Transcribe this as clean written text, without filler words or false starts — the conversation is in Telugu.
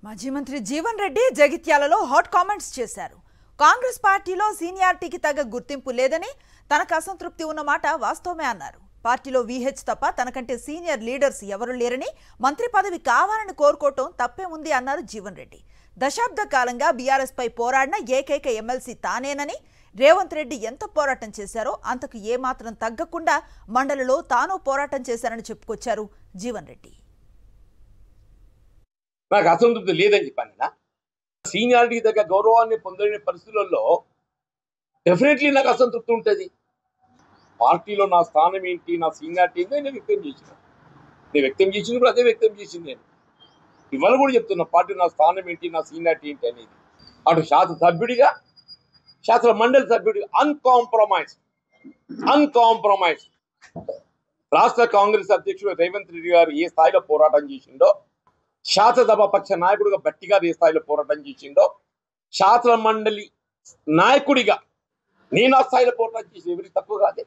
మాజీ మంత్రి జీవన్ రెడ్డి జగిత్యాలలో హాట్ కామెంట్స్ చేశారు. కాంగ్రెస్ పార్టీలో సీనియారిటీకి తగ్గ గుర్తింపు లేదని, తనకు అసంతృప్తి ఉన్నమాట వాస్తవమే అన్నారు. పార్టీలో విహెచ్ తప్ప తనకంటే సీనియర్ లీడర్స్ ఎవరూ లేరని, మంత్రి పదవి కావాలని కోరుకోవటం తప్పే ఉంది అన్నారు జీవన్ రెడ్డి. దశాబ్ద కాలంగా బీఆర్ఎస్ పై పోరాడిన ఏకైక ఎమ్మెల్సీ తానేనని, రేవంత్ రెడ్డి ఎంత పోరాటం చేశారో అంతకు ఏమాత్రం తగ్గకుండా మండలిలో తాను పోరాటం చేశారని చెప్పుకొచ్చారు జీవన్ రెడ్డి. నాకు అసంతృప్తి లేదని చెప్పాను. సీనియారిటీ దగ్గర గౌరవాన్ని పొందలేని పరిస్థితులలో డెఫినెట్లీ నాకు అసంతృప్తి ఉంటుంది. పార్టీలో నా స్థానం ఏంటి, నా సీనియారిటీ ఏంటి నేను వ్యక్తం చేసినప్పుడు అదే వ్యక్తం చేసింది. నేను ఇవాళ కూడా చెప్తున్నా, పార్టీ నా స్థానం ఏంటి, నా సీనియారిటీ ఏంటి అనేది. అటు శాసన సభ్యుడిగా, శాసన మండలి సభ్యుడిగా అన్కాంప్రమైజ్ రాష్ట్ర కాంగ్రెస్ అధ్యక్షుడు రేవంత్ రెడ్డి గారు ఏ స్థాయిలో పోరాటం చేసిండో, శాసనసభ పక్ష నాయకుడిగా గట్టిగా ఏ స్థాయిలో పోరాటం చేసిండో, శాసన మండలి నాయకుడిగా నేను ఆ స్థాయిలో పోరాటం చేసి ఎవరికి తక్కువ కాదే.